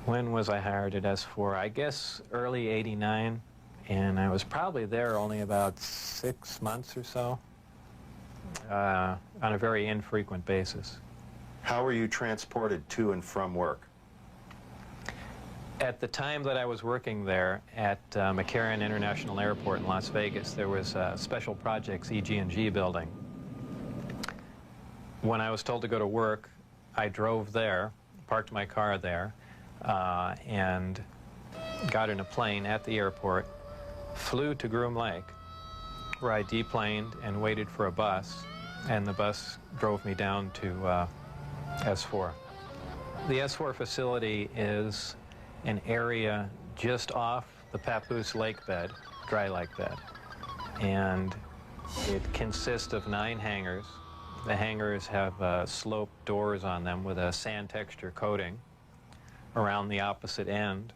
When was I hired at S4? I guess early '89, and I was probably there only about 6 months or so, on a very infrequent basis. How were you transported to and from work? At the time that I was working there at McCarran International Airport in Las Vegas, there was a Special Projects EG&G building. When I was told to go to work, I drove there, parked my car there, and got in a plane at the airport, flew to Groom Lake, where I deplaned and waited for a bus, and the bus drove me down to S4. The S4 facility is an area just off the Papoose lake bed, dry lake bed, and it consists of 9 hangars. The hangars have sloped doors on them with a sand texture coating. Around the opposite end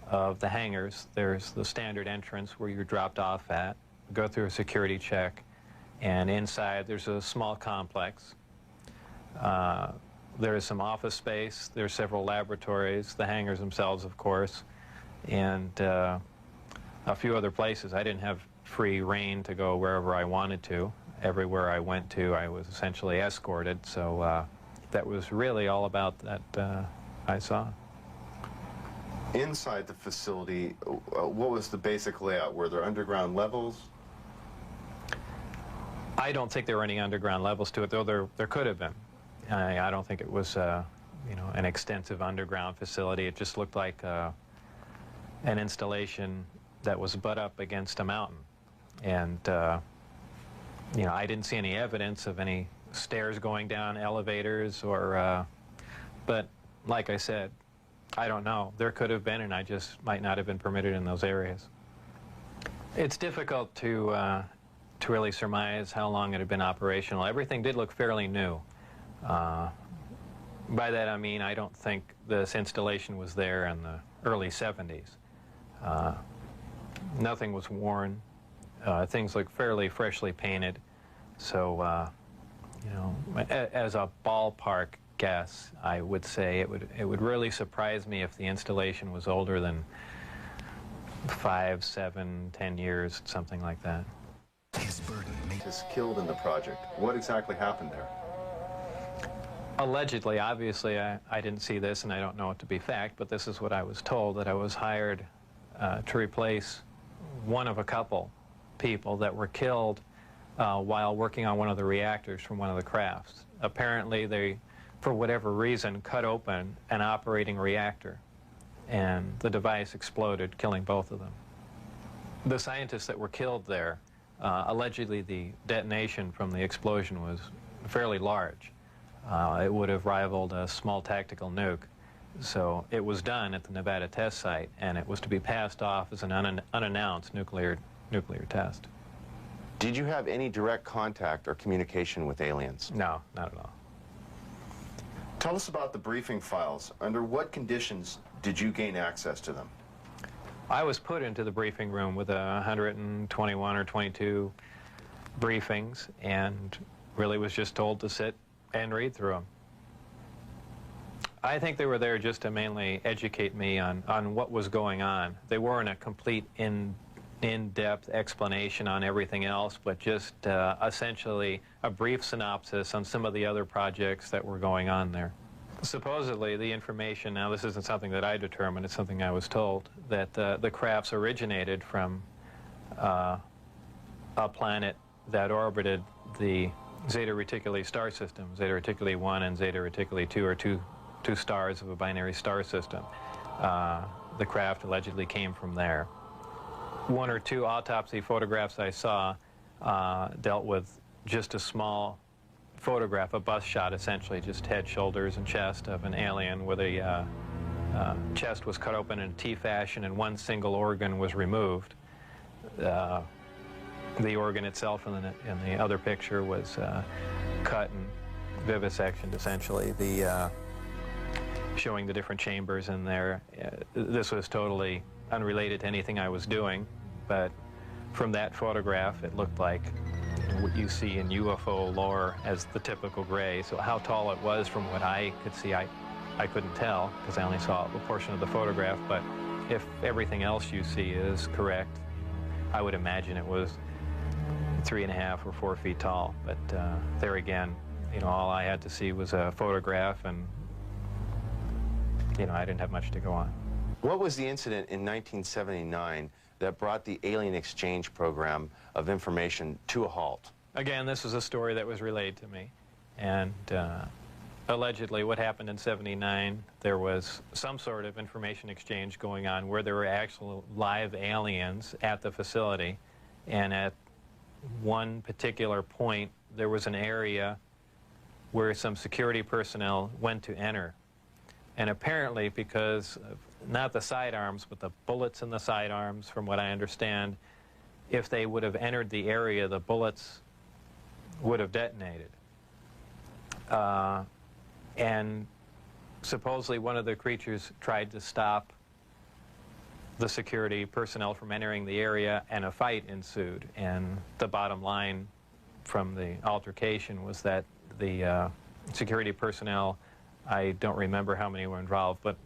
of the hangars, there's the standard entrance where you're dropped off at, go through a security check, and inside there's a small complex. There is some office space, there's several laboratories, the hangars themselves, of course, and a few other places. I didn't have free rein to go wherever I wanted to. Everywhere I went to, I was essentially escorted, so that was really all about that I saw. Inside the facility, what was the basic layout? Were there underground levels? I don't think there were any underground levels to it, though there could have been. I don't think it was you know, an extensive underground facility. It just looked like an installation that was butt up against a mountain. And you know, I didn't see any evidence of any stairs going down, elevators, or but like I said, I don't know. There could have been, and I just might not have been permitted in those areas. It's difficult to really surmise how long it had been operational. Everything did look fairly new. By that I mean I don't think this installation was there in the early 70s. Nothing was worn. Things look fairly freshly painted. So, you know, as a ballpark guess, I would say it would really surprise me if the installation was older than 5, 7, 10 years, something like that. His burden is killed in the project. What exactly happened there? Allegedly, obviously, I didn't see this, and I don't know it to be fact, but this is what I was told, that I was hired to replace one of a couple people that were killed while working on one of the reactors from one of the crafts. Apparently, they, for whatever reason, cut open an operating reactor, and the device exploded, killing both of them. The scientists that were killed there, allegedly the detonation from the explosion was fairly large. It would have rivaled a small tactical nuke. So it was done at the Nevada test site, and it was to be passed off as an unannounced nuclear test. Did you have any direct contact or communication with aliens? No, not at all. Tell us about the briefing files. Under what conditions did you gain access to them? I was put into the briefing room with 121 or 22 briefings, and really was just told to sit and read through them. I think they were there just to mainly educate me on what was going on. They weren't a complete in-depth explanation on everything else, but just essentially a brief synopsis on some of the other projects that were going on there. Supposedly, the information, now this isn't something that I determined, it's something I was told, that the crafts originated from a planet that orbited the Zeta Reticuli star system. Zeta Reticuli 1 and Zeta Reticuli 2 are two stars of a binary star system. The craft allegedly came from there. 1 or 2 autopsy photographs I saw dealt with just a small photograph, a bust shot essentially, just head, shoulders, and chest of an alien where the chest was cut open in a T fashion and one single organ was removed. The organ itself in the other picture was cut and vivisectioned essentially. Showing the different chambers in there. This was totally unrelated to anything I was doing, but from that photograph it looked like what you see in UFO lore as the typical gray. So how tall it was from what I could see, I I couldn't tell because I only saw a portion of the photograph, but if everything else you see is correct, I would imagine it was 3.5 or 4 feet tall. But there again, you know, all I had to see was a photograph, and you know, I didn't have much to go on. What was the incident in 1979 that brought the alien exchange program of information to a halt? Again, this is a story that was relayed to me, and allegedly what happened in '79, there was some sort of information exchange going on where there were actual live aliens at the facility, and at one particular point there was an area where some security personnel went to enter, and apparently because of not the sidearms but the bullets in the sidearms, from what I understand, if they would have entered the area, the bullets would have detonated. And supposedly one of the creatures tried to stop the security personnel from entering the area, and a fight ensued. And the bottom line from the altercation was that the security personnel, I don't remember how many were involved, but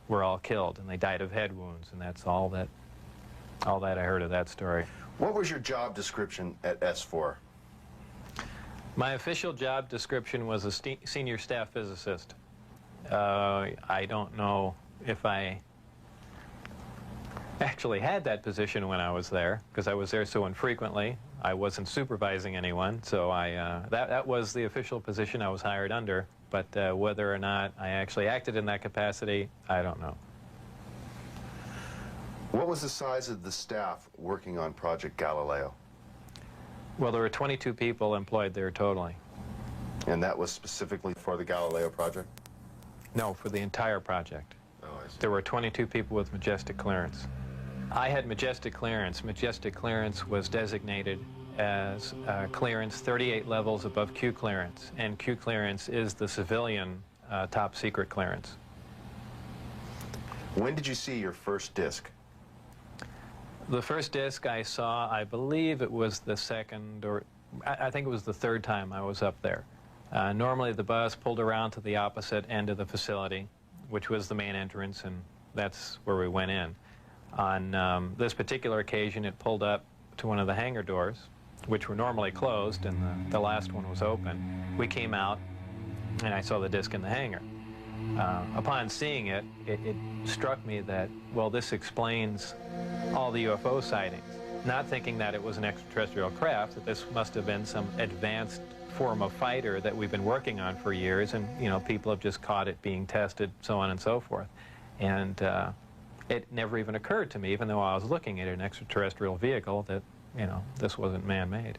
were all killed, and they died of head wounds, and that's all that I heard of that story. What was your job description at S4? My official job description was a senior staff physicist. I don't know if I actually had that position when I was there, because I was there so infrequently. I wasn't supervising anyone, so that was the official position I was hired under. But whether or not I actually acted in that capacity, I don't know. What was the size of the staff working on Project Galileo? Well, there were 22 people employed there totally. And that was specifically for the Galileo project? No, for the entire project. Oh, I see. There were 22 people with majestic clearance. I had majestic clearance. Majestic clearance was designated as clearance 38 levels above Q clearance, and Q clearance is the civilian top secret clearance. When did you see your first disc? The first disc I saw, I believe it was the second, or I think it was the third time I was up there. Normally the bus pulled around to the opposite end of the facility, which was the main entrance, and that's where we went in. On this particular occasion, it pulled up to one of the hangar doors, which were normally closed, and the last one was open. We came out, and I saw the disc in the hangar. Upon seeing it, it struck me that, well, this explains all the UFO sightings. Not thinking that it was an extraterrestrial craft, that this must have been some advanced form of fighter that we've been working on for years, and, you know, people have just caught it being tested, so on and so forth. And it never even occurred to me, even though I was looking at an extraterrestrial vehicle, that, you know, this wasn't man-made.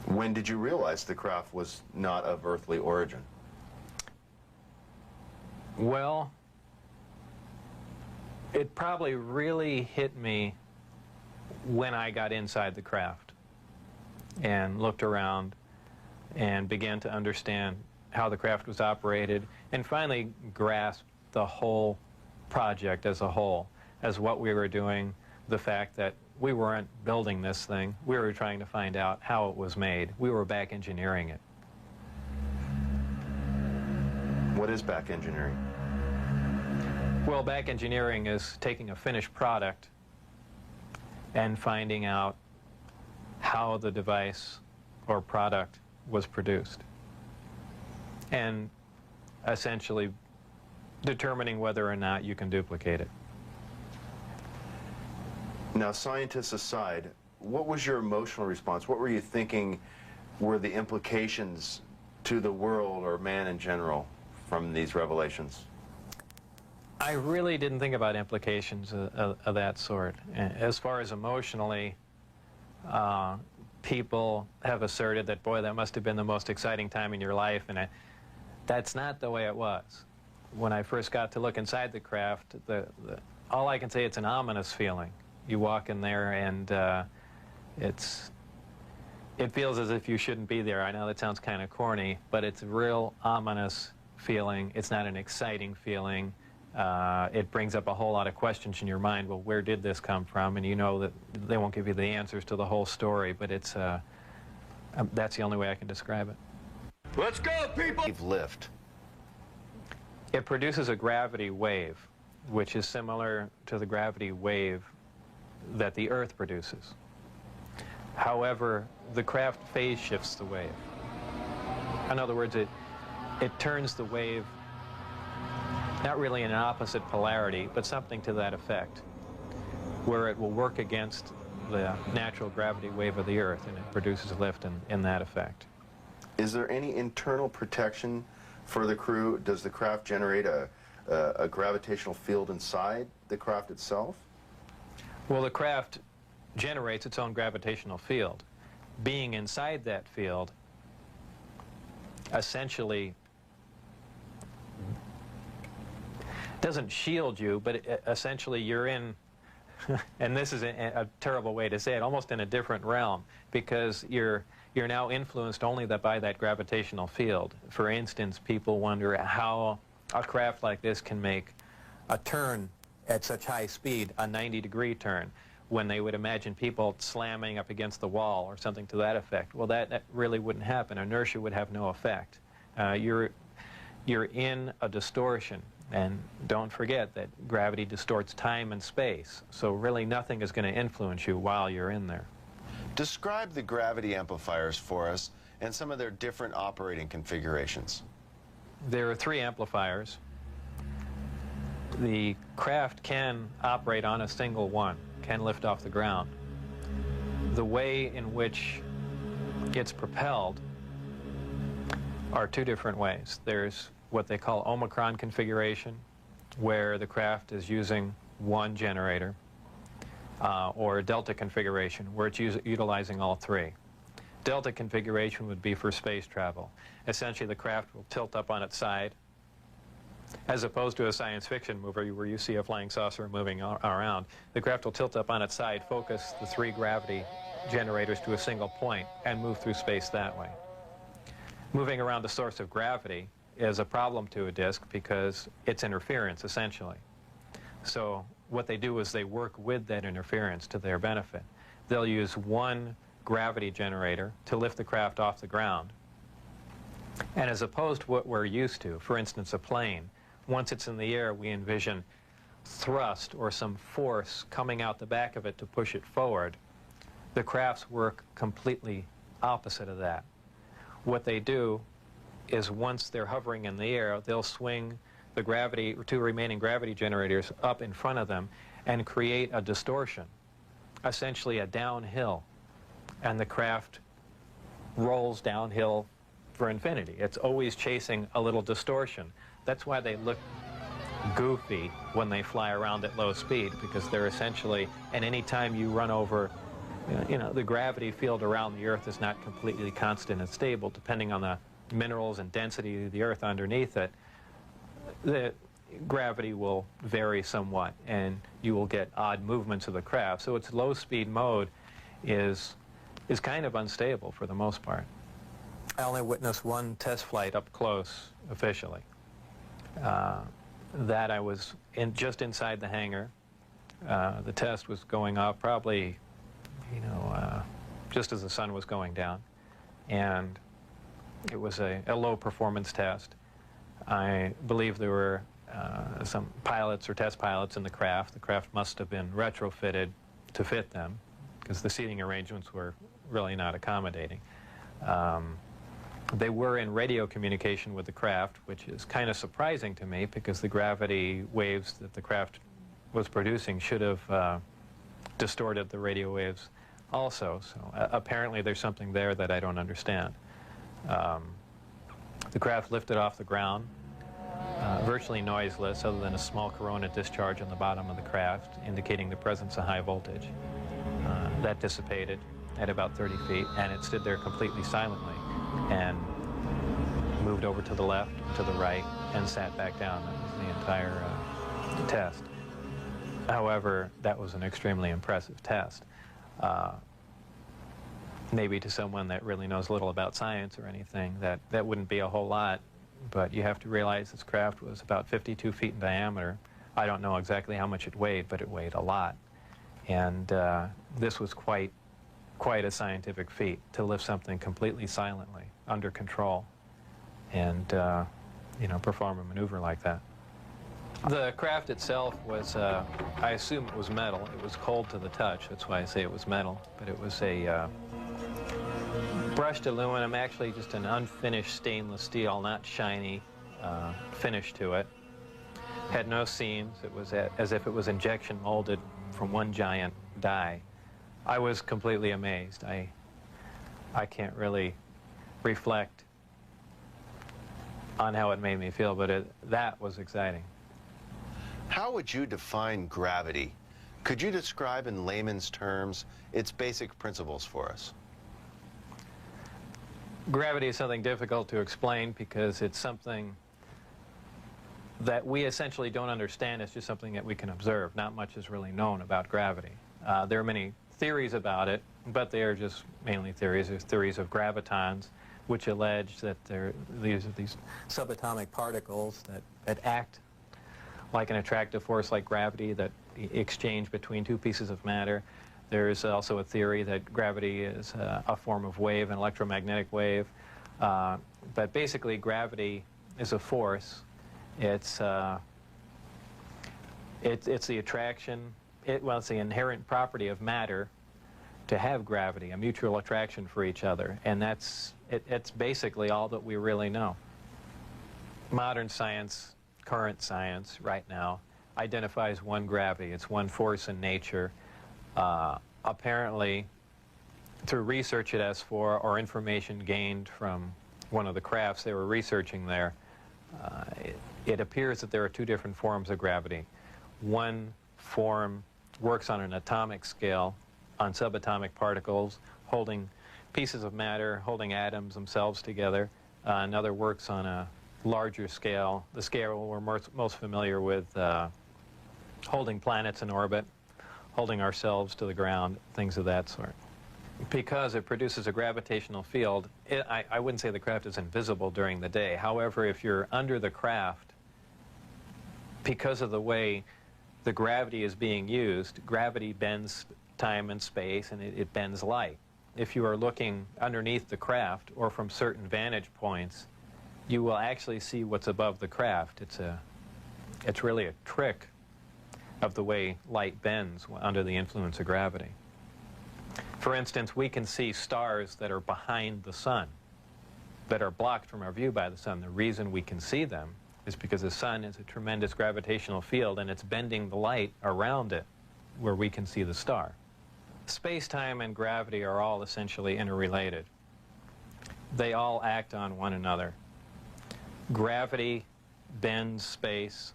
When did you realize the craft was not of earthly origin? Well, it probably really hit me when I got inside the craft and looked around and began to understand how the craft was operated, and finally grasped the whole project as a whole, as what we were doing, the fact that we weren't building this thing, we were trying to find out how it was made. We were back engineering it. What is back engineering? Well, back engineering is taking a finished product and finding out how the device or product was produced, and essentially determining whether or not you can duplicate it. Now, scientists aside, what was your emotional response? What were you thinking were the implications to the world or man in general from these revelations? I really didn't think about implications of that sort. As far as emotionally, people have asserted that, boy, that must have been the most exciting time in your life, and that's not the way it was. When I first got to look inside the craft, all I can say, it's an ominous feeling. You walk in there, and it feels as if you shouldn't be there. I know that sounds kind of corny, but it's a real ominous feeling. It's not an exciting feeling. It brings up a whole lot of questions in your mind. Well, where did this come from? And you know that they won't give you the answers to the whole story, but it's that's the only way I can describe it. Let's go, people! Lift. It produces a gravity wave, which is similar to the gravity wave that the Earth produces. However, the craft phase shifts the wave. In other words, it turns the wave not really in an opposite polarity, but something to that effect, where it will work against the natural gravity wave of the Earth, and it produces lift in that effect. Is there any internal protection for the crew? Does the craft generate a gravitational field inside the craft itself? Well, the craft generates its own gravitational field. Being inside that field essentially doesn't shield you, but essentially you're in, and this is a terrible way to say it, almost in a different realm, because you're now influenced only by that gravitational field. For instance, people wonder how a craft like this can make a turn at such high speed, a 90-degree turn, when they would imagine people slamming up against the wall or something to that effect. Well, that really wouldn't happen. Inertia would have no effect. You're in a distortion, and don't forget that gravity distorts time and space, so really nothing is going to influence you while you're in there. Describe the gravity amplifiers for us and some of their different operating configurations. There are 3 amplifiers. The craft can operate on a single one, can lift off the ground. The way in which it's propelled are 2 different ways. There's what they call Omicron configuration, where the craft is using one generator, or Delta configuration, where it's utilizing all 3. Delta configuration would be for space travel. Essentially, the craft will tilt up on its side, as opposed to a science fiction movie where you see a flying saucer moving around. The craft will tilt up on its side, focus the 3 gravity generators to a single point, and move through space that way. Moving around the source of gravity is a problem to a disk because it's interference, essentially. So what they do is they work with that interference to their benefit. They'll use one gravity generator to lift the craft off the ground. And as opposed to what we're used to, for instance, a plane, once it's in the air, we envision thrust or some force coming out the back of it to push it forward. The crafts work completely opposite of that. What they do is once they're hovering in the air, they'll swing the gravity, 2 remaining gravity generators up in front of them and create a distortion, essentially a downhill, and the craft rolls downhill for infinity. It's always chasing a little distortion. That's why they look goofy when they fly around at low speed, because they're essentially, and any time you run over, you know, the gravity field around the Earth is not completely constant and stable, depending on the minerals and density of the Earth underneath it. The gravity will vary somewhat, and you will get odd movements of the craft. So its low-speed mode is kind of unstable for the most part. I only witnessed one test flight up close, officially. That I was just inside the hangar. The test was going off probably, you know, just as the sun was going down. And it was a low-performance test. I believe there were some pilots or test pilots in the craft. The craft must have been retrofitted to fit them, because the seating arrangements were really not accommodating. They were in radio communication with the craft, which is kind of surprising to me, because the gravity waves that the craft was producing should have distorted the radio waves also. So apparently there's something there that I don't understand. The craft lifted off the ground, virtually noiseless, other than a small corona discharge on the bottom of the craft, indicating the presence of high voltage. That dissipated at about 30 feet, and it stood there completely silently, and moved over to the left, to the right, and sat back down. That was the entire test. However, that was an extremely impressive test. Maybe to someone that really knows little about science or anything, that wouldn't be a whole lot, but you have to realize this craft was about 52 feet in diameter. I don't know exactly how much it weighed, but it weighed a lot. And this was quite a scientific feat, to lift something completely silently, under control. And you know, perform a maneuver like that. The craft itself was, I assume it was metal. It was cold to the touch. That's why I say it was metal. But it was a brushed aluminum, actually just an unfinished stainless steel, not shiny finish to it. Had no seams. It was as if it was injection molded from one giant die. I was completely amazed. I can't really reflect on how it made me feel, but that was exciting. How would you define gravity? Could you describe in layman's terms its basic principles for us? Gravity is something difficult to explain because it's something that we essentially don't understand. It's just something that we can observe. Not much is really known about gravity. There are many theories about it, but they are just mainly theories. There's theories of gravitons, which allege that these subatomic particles that act like an attractive force like gravity that exchange between two pieces of matter. There's also a theory that gravity is a form of wave, an electromagnetic wave. But basically, gravity is a force. It's the attraction, well, it's the inherent property of matter to have gravity, a mutual attraction for each other. And it's basically all that we really know. Modern science, current science right now, identifies one gravity. It's one force in nature. Apparently, through research at S4 or information gained from one of the crafts they were researching there, it appears that there are two different forms of gravity. One form works on an atomic scale, on subatomic particles, holding pieces of matter, holding atoms themselves together. Another works on a larger scale, the scale we're most familiar with, holding planets in orbit, holding ourselves to the ground, things of that sort. Because it produces a gravitational field, I wouldn't say the craft is invisible during the day. However, if you're under the craft, because of the way the gravity is being used, gravity bends time and space, and it bends light. If you are looking underneath the craft or from certain vantage points, you will actually see what's above the craft. It's really a trick of the way light bends under the influence of gravity. For instance, we can see stars that are behind the sun, that are blocked from our view by the sun. The reason we can see them is because the sun is a tremendous gravitational field and it's bending the light around it where we can see the star. Space-time and gravity are all essentially interrelated. They all act on one another. Gravity bends space.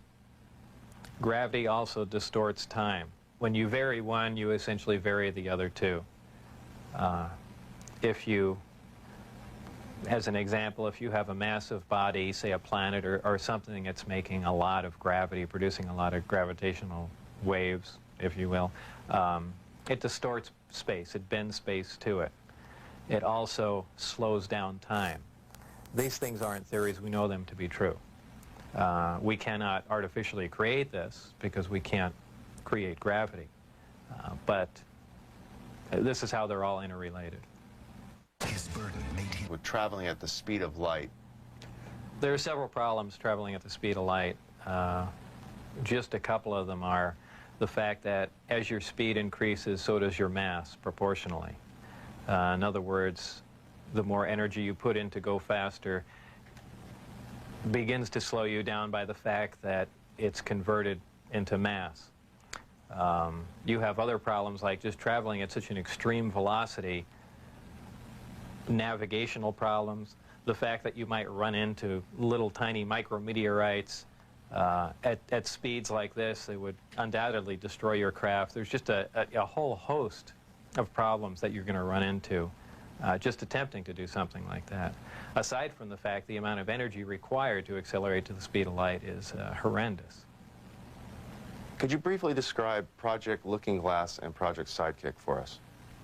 Gravity also distorts time. When you vary one, you essentially vary the other two. If you, as an example, if you have a massive body, say a planet or something that's making a lot of gravity, producing a lot of gravitational waves, if you will, it distorts space. It bends space to it. It also slows down time. These things aren't theories. We know them to be true. We cannot artificially create this because we can't create gravity. But this is how they're all interrelated. With traveling at the speed of light, there are several problems traveling at the speed of light. Just a couple of them are the fact that as your speed increases, so does your mass proportionally. In other words, the more energy you put in to go faster begins to slow you down by the fact that it's converted into mass. You have other problems like just traveling at such an extreme velocity, navigational problems, the fact that you might run into little tiny micrometeorites at speeds like this. They would undoubtedly destroy your craft. There's just a whole host of problems that you're going to run into just attempting to do something like that. Aside from the fact the amount of energy required to accelerate to the speed of light is horrendous. could you briefly describe Project Looking Glass and Project Sidekick for us?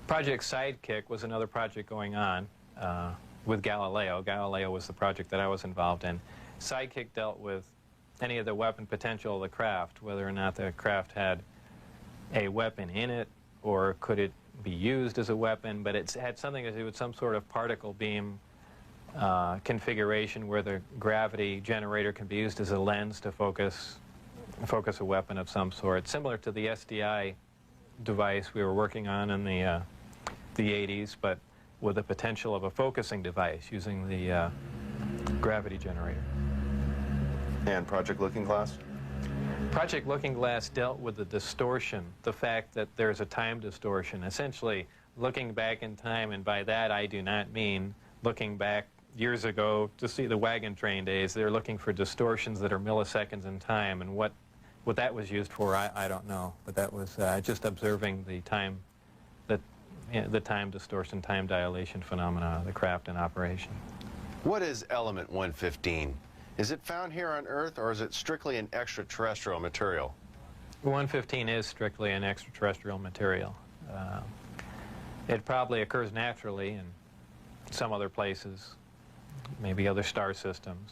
Project Sidekick was another project going on with Galileo. Galileo was the project that I was involved in. Sidekick dealt with any of the weapon potential of the craft, whether or not the craft had a weapon in it or could it be used as a weapon, but it had something to do with some sort of particle beam configuration where the gravity generator can be used as a lens to focus a weapon of some sort, similar to the SDI device we were working on in the 80s, but with the potential of a focusing device using the gravity generator. And Project Looking Glass? Project Looking Glass dealt with the distortion, the fact that there's a time distortion, essentially looking back in time, and by that I do not mean looking back years ago to see the wagon train days. They're looking for distortions that are milliseconds in time, and what that was used for, I don't know, but that was just observing the time, the time distortion, time dilation phenomena of the craft in operation. What is element 115? Is it found here on Earth, or is it strictly an extraterrestrial material? 115 is strictly an extraterrestrial material. It probably occurs naturally in some other places, maybe other star systems.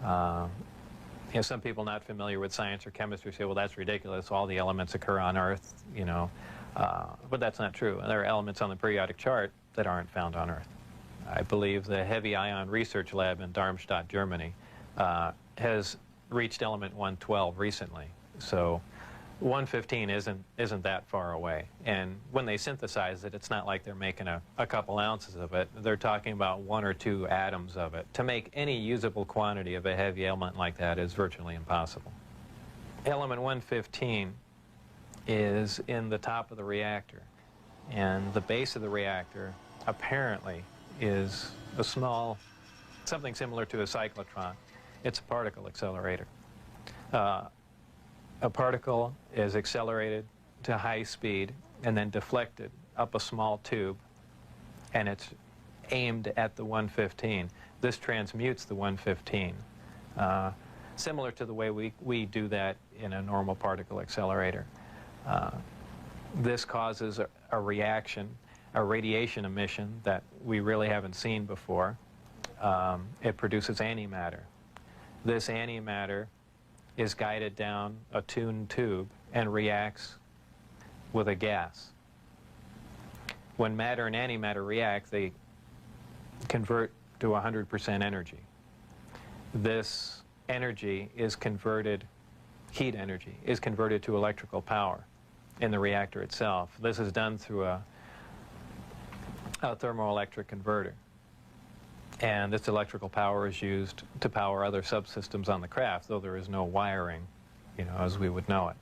You know, some people not familiar with science or chemistry say, well, that's ridiculous, all the elements occur on Earth, you know. But that's not true. There are elements on the periodic chart that aren't found on Earth. I believe the Heavy Ion Research Lab in Darmstadt, Germany, has reached element 112 recently. So 115 isn't that far away. And when they synthesize it, it's not like they're making a couple ounces of it. They're talking about 1 or 2 atoms of it. To make any usable quantity of a heavy element like that is virtually impossible. Element 115 is in the top of the reactor. And the base of the reactor apparently is a small, something similar to a cyclotron. It's a particle accelerator. A particle is accelerated to high speed and then deflected up a small tube, and it's aimed at the 115. This transmutes the 115, similar to the way we do that in a normal particle accelerator. This causes a reaction, a radiation emission that we really haven't seen before. It produces antimatter. This antimatter is guided down a tuned tube and reacts with a gas. When matter and antimatter react, they convert to 100% energy. This energy is converted, heat energy, is converted to electrical power in the reactor itself. This is done through a thermoelectric converter. And this electrical power is used to power other subsystems on the craft, though there is no wiring, you know, as we would know it.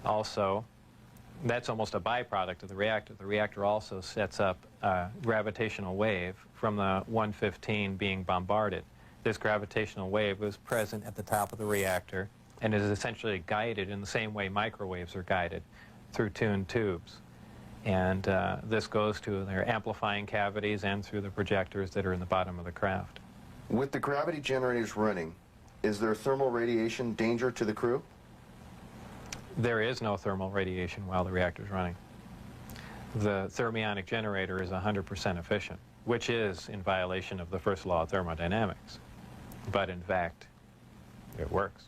Also, that's almost a byproduct of the reactor. The reactor also sets up a gravitational wave from the 115 being bombarded. This gravitational wave was present at the top of the reactor and is essentially guided in the same way microwaves are guided, through tuned tubes. And this goes to their amplifying cavities and through the projectors that are in the bottom of the craft. With the gravity generators running, is there thermal radiation danger to the crew? There is no thermal radiation while the reactor is running. The thermionic generator is 100% efficient, which is in violation of the first law of thermodynamics. But in fact, it works.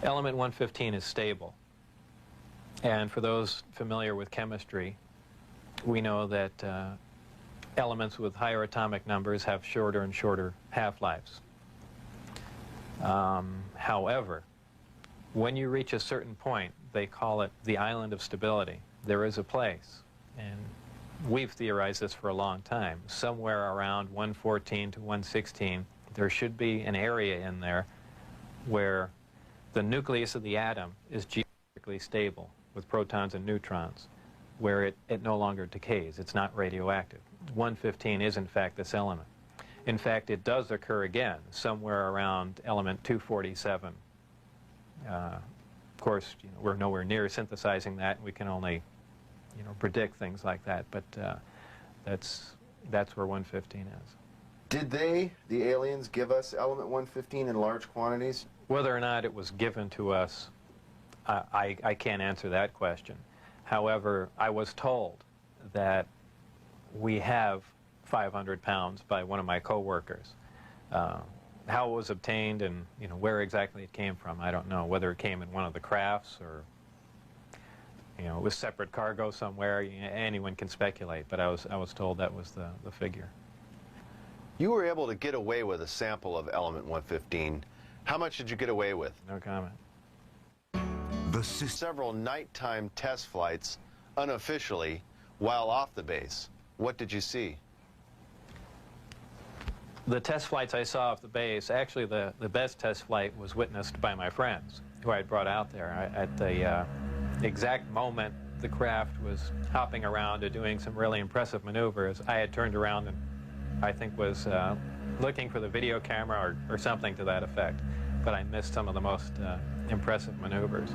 Element 115 is stable. And for those familiar with chemistry, we know that elements with higher atomic numbers have shorter and shorter half-lives. However, when you reach a certain point, they call it the island of stability. There is a place, and we've theorized this for a long time. Somewhere around 114 to 116, there should be an area in there where the nucleus of the atom is geometrically stable, with protons and neutrons, where it no longer decays. It's not radioactive. 115 is, in fact, this element. In fact, it does occur again somewhere around element 247. Of course, you know, we're nowhere near synthesizing that. We can only, you know, predict things like that. But that's where 115 is. Did they, the aliens, give us element 115 in large quantities? Whether or not it was given to us, I can't answer that question. However, I was told that we have 500 pounds by one of my co-workers. How it was obtained and, you know, where exactly it came from, I don't know. Whether it came in one of the crafts or, you know, it was separate cargo somewhere. Anyone can speculate, but I was told that was the figure. You were able to get away with a sample of element 115. How much did you get away with? No comment. Several nighttime test flights, unofficially, while off the base. What did you see? The test flights I saw off the base, actually the best test flight was witnessed by my friends who I had brought out there. At the exact moment the craft was hopping around and doing some really impressive maneuvers, I had turned around and I think was looking for the video camera or something to that effect, but I missed some of the most impressive maneuvers.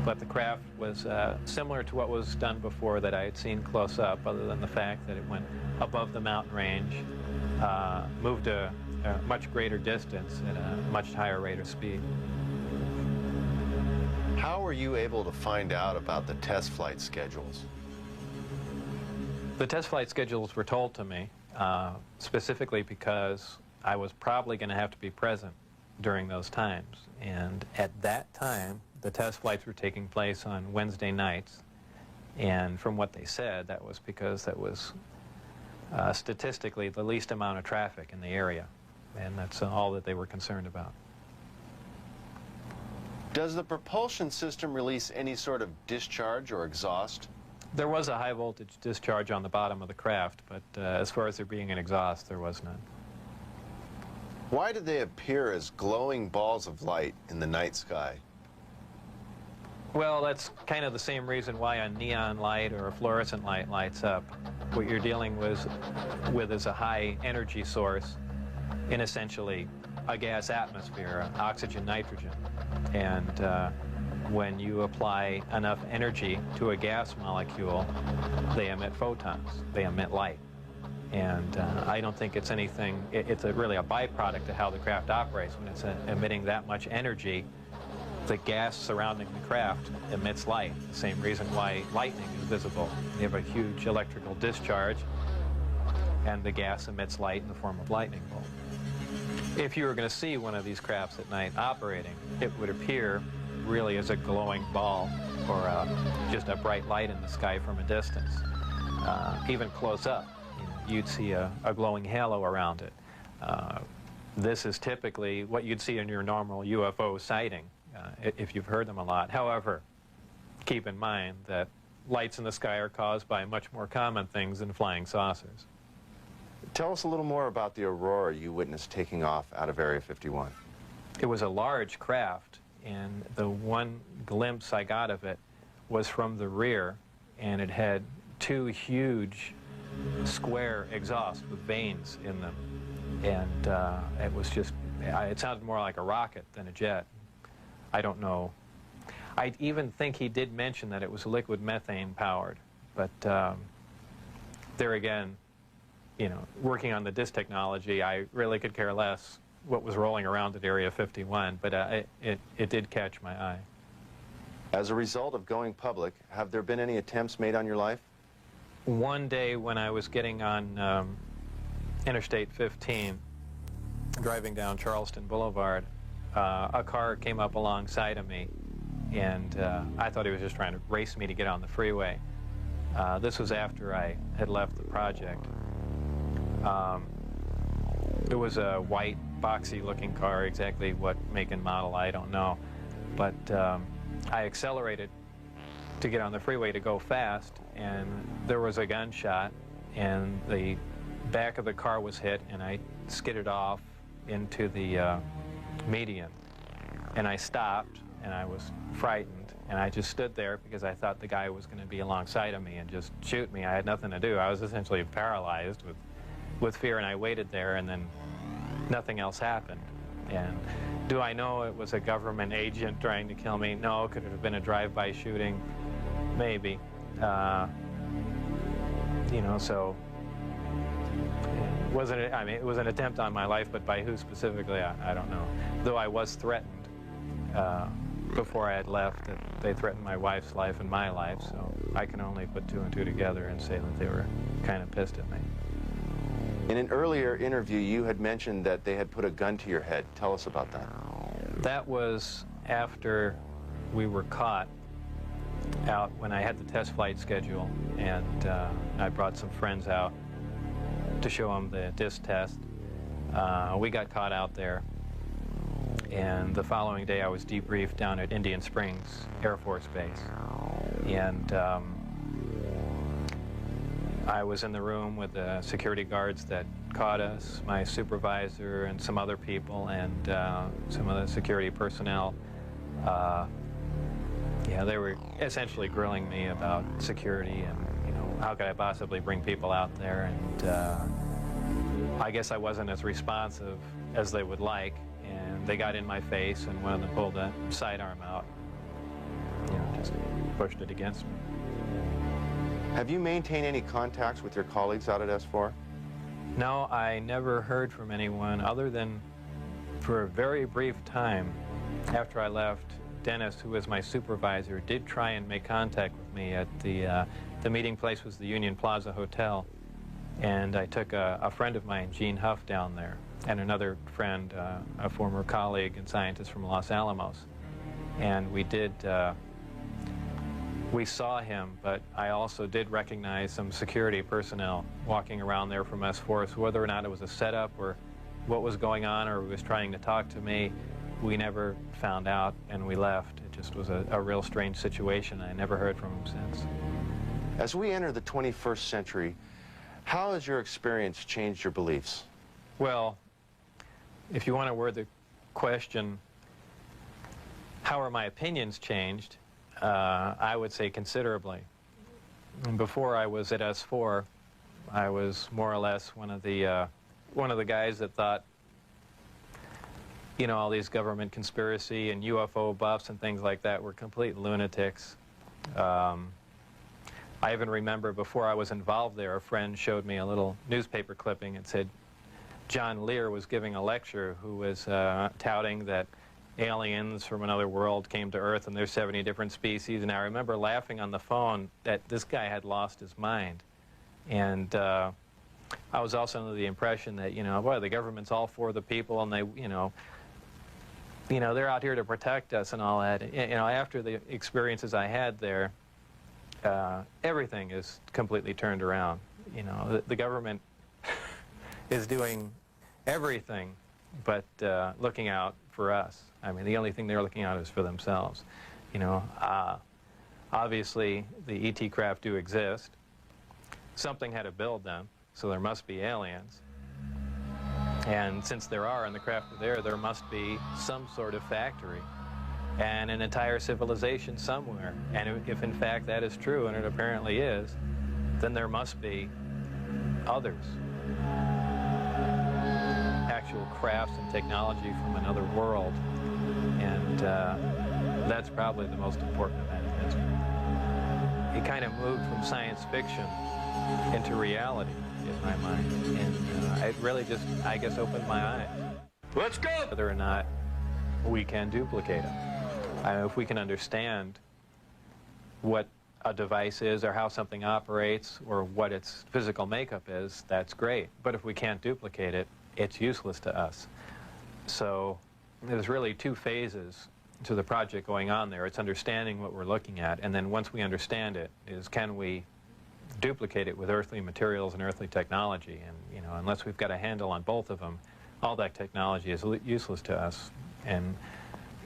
But the craft was similar to what was done before that I had seen close up, other than the fact that it went above the mountain range, moved a much greater distance at a much higher rate of speed. How were you able to find out about the test flight schedules? The test flight schedules were told to me specifically because I was probably going to have to be present during those times. And at that time, the test flights were taking place on Wednesday nights. And from what they said, that was because that was statistically the least amount of traffic in the area. And that's all that they were concerned about. Does the propulsion system release any sort of discharge or exhaust? There was a high voltage discharge on the bottom of the craft, but as far as there being an exhaust, there was none. Why did they appear as glowing balls of light in the night sky? Well, that's kind of the same reason why a neon light or a fluorescent light lights up. What you're dealing with is a high energy source in essentially a gas atmosphere, oxygen, nitrogen. And when you apply enough energy to a gas molecule, they emit photons, they emit light. And I don't think it's anything, it's really a byproduct of how the craft operates. When it's emitting that much energy, the gas surrounding the craft emits light, the same reason why lightning is visible. You have a huge electrical discharge, and the gas emits light in the form of lightning bolt. If you were going to see one of these crafts at night operating, it would appear really as a glowing ball or just a bright light in the sky from a distance. Even close up, you'd see a glowing halo around it. This is typically what you'd see in your normal UFO sighting, if you've heard them a lot. However, keep in mind that lights in the sky are caused by much more common things than flying saucers. Tell us a little more about the aurora you witnessed taking off out of Area 51. It was a large craft, and the one glimpse I got of it was from the rear, and it had two huge square exhausts with vanes in them. And it was just, it sounded more like a rocket than a jet. I don't know. I even think he did mention that it was liquid methane powered, but there again, you know, working on the disc technology, I really could care less what was rolling around at Area 51, but it did catch my eye. As a result of going public, have there been any attempts made on your life? One day when I was getting on Interstate 15, driving down Charleston Boulevard, a car came up alongside of me, and I thought he was just trying to race me to get on the freeway. This was after I had left the project. It was a white, boxy-looking car. Exactly what make and model, I don't know. But I accelerated to get on the freeway to go fast, and there was a gunshot, and the back of the car was hit, and I skidded off into the median. And I stopped, and I was frightened, and I just stood there because I thought the guy was going to be alongside of me and just shoot me. I had nothing to do. I was essentially paralyzed with fear, and I waited there, and then nothing else happened. And do I know it was a government agent trying to kill me? No. Could it have been a drive-by shooting? Maybe. You know, so it was an attempt on my life, but by who specifically, I don't know. Though I was threatened before I had left, that they threatened my wife's life and my life, so I can only put two and two together and say that they were kind of pissed at me. In an earlier interview, you had mentioned that they had put a gun to your head. Tell us about that. That was after we were caught out when I had the test flight schedule, and I brought some friends out to show them the disc test. We got caught out there, and the following day I was debriefed down at Indian Springs Air Force Base. And I was in the room with the security guards that caught us, my supervisor and some other people, and some of the security personnel. Yeah, they were essentially grilling me about security and, you know, how could I possibly bring people out there, and I guess I wasn't as responsive as they would like, and they got in my face, and one of them pulled the sidearm out, you know, just pushed it against me. Have you maintained any contacts with your colleagues out at S4? No, I never heard from anyone other than for a very brief time after I left. Dennis, who was my supervisor, did try and make contact with me at the meeting place was the Union Plaza Hotel, and I took a friend of mine, Gene Huff, down there, and another friend, a former colleague and scientist from Los Alamos, and we saw him, but I also did recognize some security personnel walking around there from S4, so whether or not it was a setup or what was going on or he was trying to talk to me, we never found out, and we left. It just was a real strange situation. I never heard from him since. As we enter the 21st century, how has your experience changed your beliefs? Well, if you want to word the question, how are my opinions changed? I would say considerably. And before I was at S4, I was more or less one of the guys that thought, you know, all these government conspiracy and UFO buffs and things like that were complete lunatics. I even remember before I was involved there, a friend showed me a little newspaper clipping. It said John Lear was giving a lecture who was touting that aliens from another world came to Earth and there's 70 different species. And I remember laughing on the phone that this guy had lost his mind. And I was also under the impression that, you know, boy, the government's all for the people, and they, you know, they're out here to protect us and all that. You know, after the experiences I had there, everything is completely turned around. You know, the government is doing everything but looking out for us. I mean, the only thing they're looking out is for themselves. You know, obviously the ET craft do exist. Something had to build them, so there must be aliens. And since there are, and the craft are there must be some sort of factory and an entire civilization somewhere. And if in fact that is true, and it apparently is, then there must be others. Actual crafts and technology from another world. And that's probably the most important event in history. It kind of moved from science fiction into reality in my mind, and it really just, I guess, opened my eyes. Let's go! Whether or not we can duplicate them. If we can understand what a device is or how something operates or what its physical makeup is, that's great. But if we can't duplicate it, it's useless to us. So there's really two phases to the project going on there. It's understanding what we're looking at, and then once we understand it, is can we duplicate it with earthly materials and earthly technology. And, you know, unless we've got a handle on both of them, all that technology is useless to us. And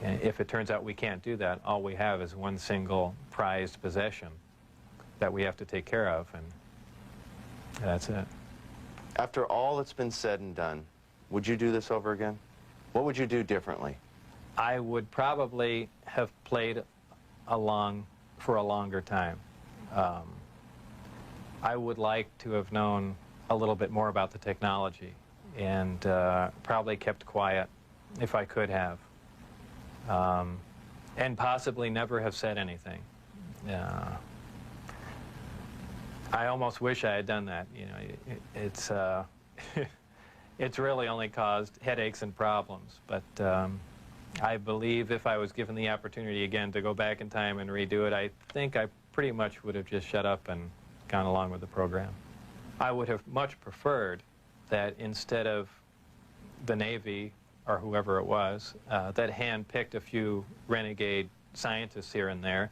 if it turns out we can't do that, all we have is one single prized possession that we have to take care of, and that's it. After all that's been said and done, would you do this over again? What would you do differently? I would probably have played along for a longer time. I would like to have known a little bit more about the technology, and probably kept quiet if I could have, and possibly never have said anything. I almost wish I had done that. You know, it's really only caused headaches and problems. But I believe if I was given the opportunity again to go back in time and redo it, I think I pretty much would have just shut up and gone along with the program. I would have much preferred that instead of the Navy or whoever it was that hand-picked a few renegade scientists here and there,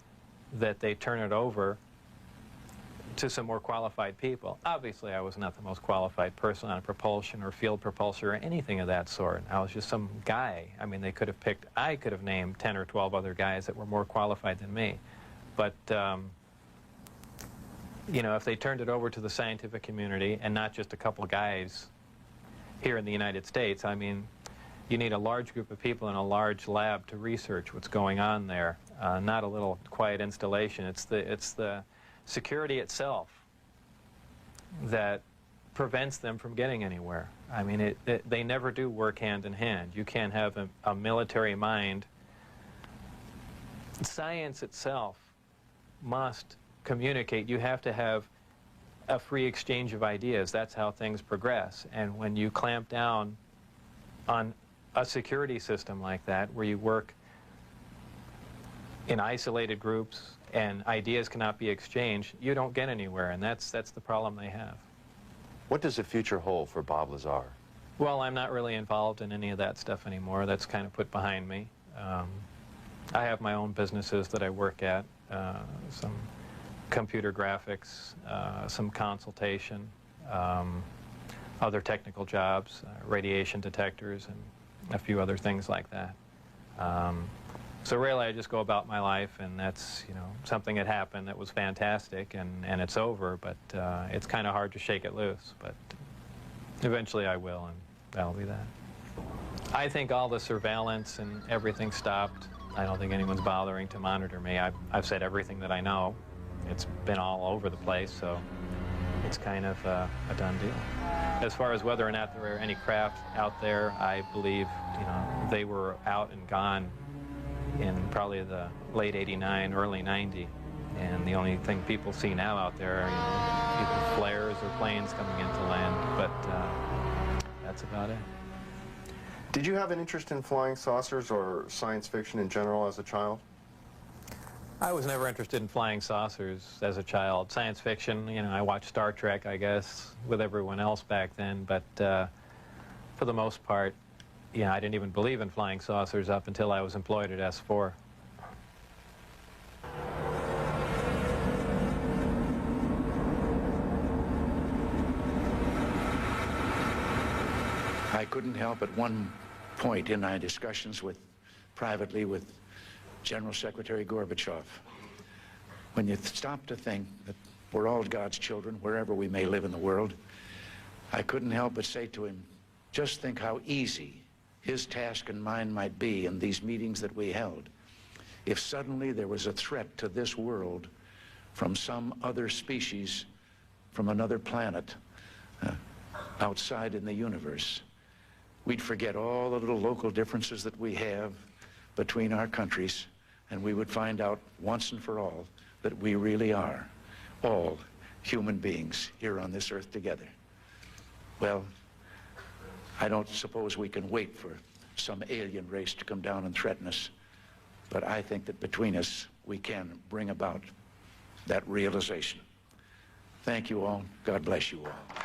that they turn it over to some more qualified people. Obviously, I was not the most qualified person on propulsion or field propulsor or anything of that sort. I was just some guy. I mean, I could have named 10 or 12 other guys that were more qualified than me. But, you know, if they turned it over to the scientific community and not just a couple guys here in the United States, I mean, you need a large group of people in a large lab to research what's going on there, not a little quiet installation. It's the security itself that prevents them from getting anywhere. I mean, they never do work hand in hand. You can't have a military mind. Science itself must communicate. You have to have a free exchange of ideas. That's how things progress. And when you clamp down on a security system like that, where you work in isolated groups and ideas cannot be exchanged, you don't get anywhere, and that's the problem they have. What does the future hold for Bob Lazar? Well, I'm not really involved in any of that stuff anymore. That's kind of put behind me. I have my own businesses that I work at, some computer graphics, some consultation, other technical jobs, radiation detectors, and a few other things like that. So really, I just go about my life, and that's, you know, something that happened that was fantastic, and it's over, but it's kind of hard to shake it loose. But eventually I will, and that'll be that. I think all the surveillance and everything stopped. I don't think anyone's bothering to monitor me. I've said everything that I know. It's been all over the place, so it's kind of a done deal. As far as whether or not there are any craft out there, I believe, you know, they were out and gone in probably the late '89, early '90, and the only thing people see now out there are, you know, either flares or planes coming into land, but that's about it. Did you have an interest in flying saucers or science fiction in general as a child? I was never interested in flying saucers as a child. Science fiction, you know, I watched Star Trek, I guess, with everyone else back then, but for the most part, yeah, I didn't even believe in flying saucers up until I was employed at S4. I couldn't help at one point in my discussions privately with General Secretary Gorbachev, when you stop to think that we're all God's children, wherever we may live in the world, I couldn't help but say to him, just think how easy his task and mine might be in these meetings that we held if suddenly there was a threat to this world from some other species, from another planet, outside in the universe. We'd forget all the little local differences that we have between our countries, and we would find out once and for all that we really are all human beings here on this earth together. Well, I don't suppose we can wait for some alien race to come down and threaten us, but I think that between us we can bring about that realization. Thank you all. God bless you all.